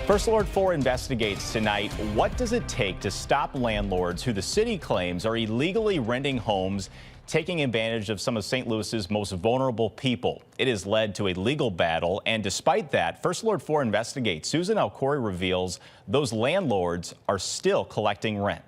First Alert 4 investigates tonight. What does it take to stop landlords who the city claims are illegally renting homes, taking advantage of some of St. Louis's most vulnerable people? It has led to a legal battle, and despite that, First Alert 4 investigates. Susan Alcori reveals those landlords are still collecting rent.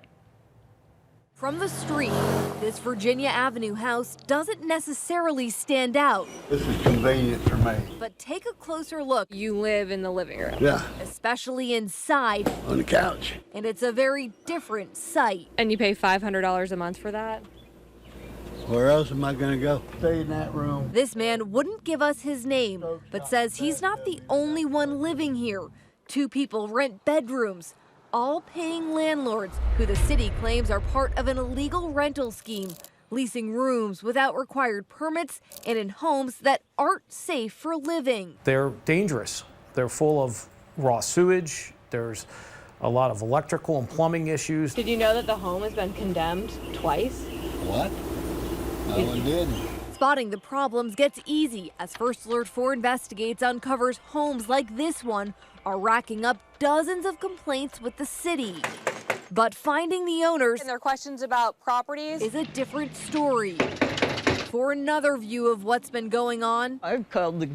From the street, this Virginia Avenue house doesn't necessarily stand out. This is convenient for me. But take a closer look. You live in the living room. Yeah. Especially inside. On the couch. And it's a very different sight. And you pay $500 a month for that? Where else am I going to go? Stay in that room. This man wouldn't give us his name, but says he's not the only one living here. Two people rent bedrooms, all paying landlords who the city claims are part of an illegal rental scheme, leasing rooms without required permits and in homes that aren't safe for living. They're dangerous. They're full of raw sewage. There's a lot of electrical and plumbing issues. Did you know that the home has been condemned twice? What? No one did. Spotting the problems gets easy as First Alert 4 investigates uncovers homes like this one are racking up dozens of complaints with the city. But finding the owners And there are questions about properties? is a different story. For another view of what's been going on, I've called the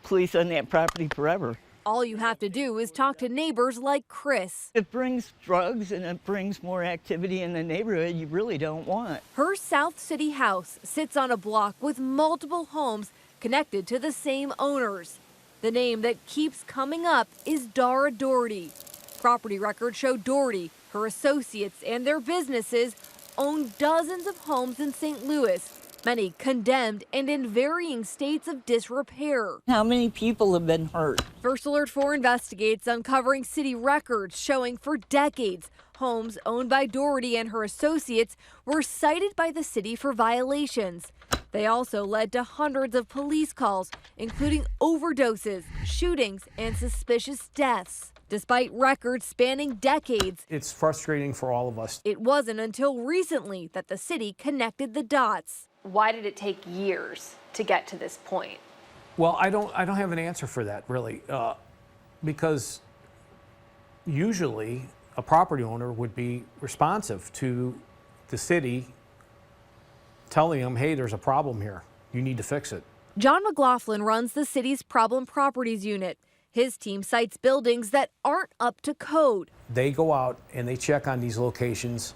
police on that property forever. all you have to do is talk to neighbors like Chris. It brings drugs and it brings more activity in the neighborhood you really don't want. Her South City house sits on a block with multiple homes connected to the same owners. The name that keeps coming up is Dara Doherty. Property records show Doherty, her associates, and their businesses own dozens of homes in St. Louis, many condemned and in varying states of disrepair. How many people have been hurt? First Alert 4 investigates, uncovering city records showing for decades homes owned by Doherty and her associates were cited by the city for violations. They also led to hundreds of police calls, including overdoses, shootings, and suspicious deaths. Despite records spanning decades, It's frustrating for all of us. it wasn't until recently that the city connected the dots. Why did it take years to get to this point? Well, I don't have an answer for that, really, because usually a property owner would be responsive to the city telling them, hey, there's a problem here. You need to fix it. John McLaughlin runs the city's problem properties unit. His team cites buildings that aren't up to code. They go out and they check on these locations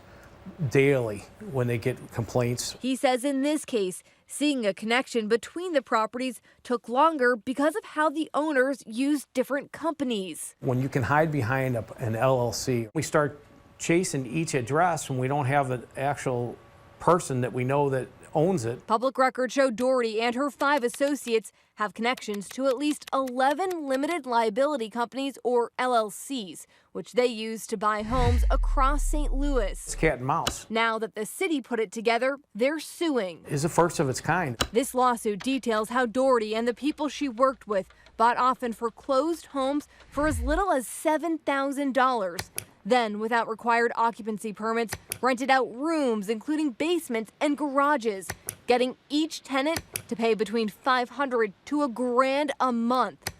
daily when they get complaints. He says in this case, seeing a connection between the properties took longer because of how the owners used different companies. When you can hide behind an LLC, we start chasing each address when we don't have an actual person that we know that owns it. Public records show Doherty and her 5 associates have connections to at least 11 limited liability companies, or LLCs, which they use to buy homes across St. Louis. It's cat and mouse. Now that the city put it together, they're suing. It's the first of its kind. This lawsuit details how Doherty and the people she worked with bought often foreclosed homes for as little as $7,000. Then, without required occupancy permits, rented out rooms, including basements and garages, getting each tenant to pay between $500 to $1,000 a month.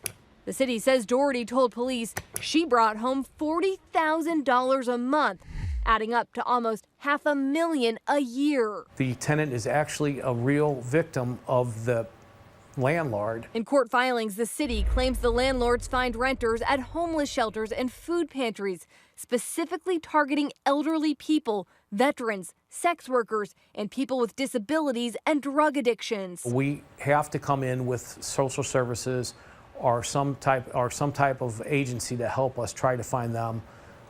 The city says Doherty told police she brought home $40,000 a month, adding up to almost $500,000 a year. The tenant is actually a real victim of the landlord. In court filings, the city claims the landlords fined renters at homeless shelters and food pantries, specifically targeting elderly people, veterans, sex workers, and people with disabilities and drug addictions. We have to come in with social services or some type of agency to help us try to find them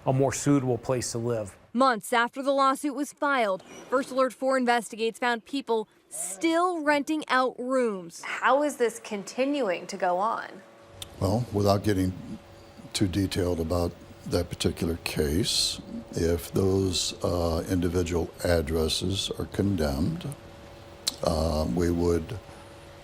a more suitable place to live. Months after the lawsuit was filed, First Alert 4 investigates found people still renting out rooms. How is this continuing to go on? Well, without getting too detailed about that particular case, if those individual addresses are condemned, we would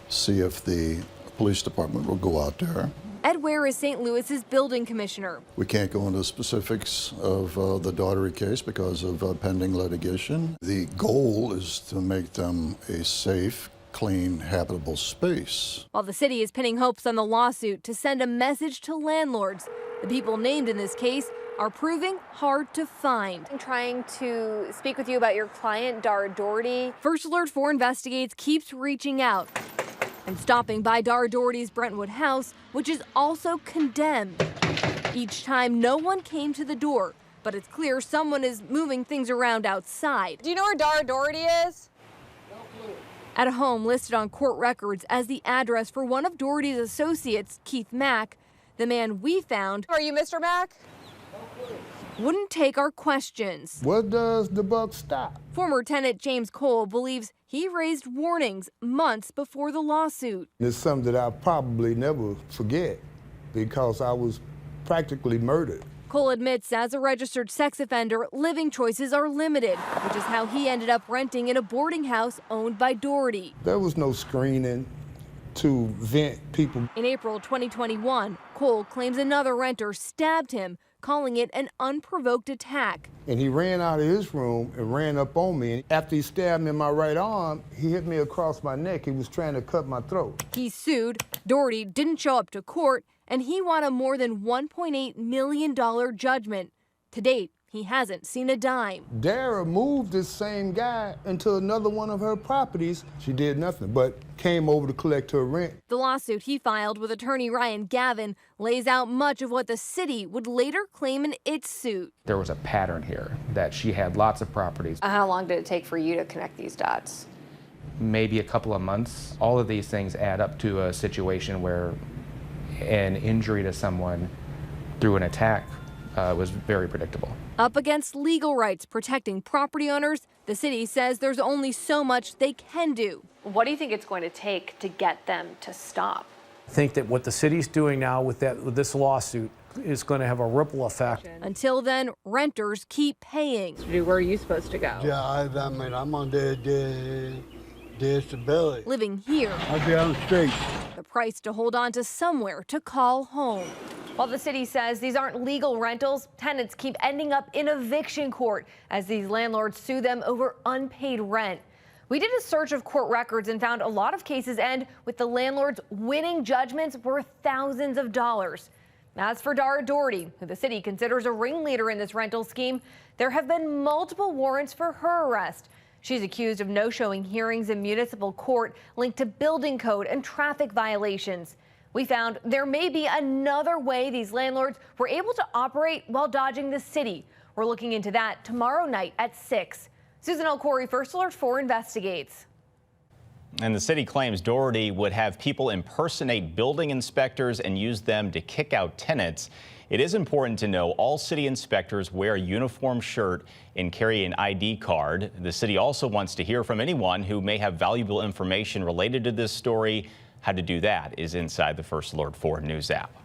see if the police department will go out there. Ed Ware is St. Louis's building commissioner. We can't go into specifics of the Daugherty case because of pending litigation. The goal is to make them a safe, clean, habitable space. While the city is pinning hopes on the lawsuit to send a message to landlords, The people named in this case are proving hard to find. I'm trying to speak with you about your client, Dara Doherty. First Alert 4 Investigates keeps reaching out and stopping by Dara Doherty's Brentwood house, which is also condemned. Each time, no one came to the door, but it's clear someone is moving things around outside. Do you know where Dara Doherty is? At a home listed on court records as the address for one of Doherty's associates, Keith Mack, the man we found Are you Mr. Mack? wouldn't take our questions. Where does the buck stop? Former tenant James Cole believes he raised warnings months before the lawsuit. It's something that I'll probably never forget because I was practically murdered. Cole admits as a registered sex offender, living choices are limited, which is how he ended up renting in a boarding house owned by Doherty. There was no screening to vent people. In April 2021, Cole claims another renter stabbed him, calling it an unprovoked attack. And he ran out of his room and ran up on me. And after he stabbed me in my right arm, he hit me across my neck. He was trying to cut my throat. He sued. Doherty didn't show up to court, and he won a more than $1.8 million judgment. To date, he hasn't seen a dime. Dara moved this same guy into another one of her properties. She did nothing but came over to collect her rent. The lawsuit he filed with attorney Ryan Gavin lays out much of what the city would later claim in its suit. There was a pattern here that she had lots of properties. How long did it take for you to connect these dots? Maybe a couple of months. All of these things add up to a situation where an injury to someone through an attack was very predictable. Up against legal rights protecting property owners, the city says there's only so much they can do. What do you think it's going to take to get them to stop? I think that what the city's doing now with this lawsuit is going to have a ripple effect. Until then, renters keep paying. Where are you supposed to go? Yeah, I mean, I'm on disability. Living here, I'll be on the street. the price to hold on to somewhere to call home. While the city says these aren't legal rentals, tenants keep ending up in eviction court as these landlords sue them over unpaid rent. We did a search of court records and found a lot of cases end with the landlords winning judgments worth thousands of dollars. As for Dara Doherty, who the city considers a ringleader in this rental scheme, there have been multiple warrants for her arrest. She's accused of no-showing hearings in municipal court linked to building code and traffic violations. We found there may be another way these landlords were able to operate while dodging the city. We're looking into that tomorrow night at 6. Susan L. Corey, First Alert 4 Investigates. And the city claims Doherty would have people impersonate building inspectors and use them to kick out tenants. It is important to know all city inspectors wear a uniform shirt and carry an ID card. The city also wants to hear from anyone who may have valuable information related to this story. How to do that is inside the First Alert 4 News app.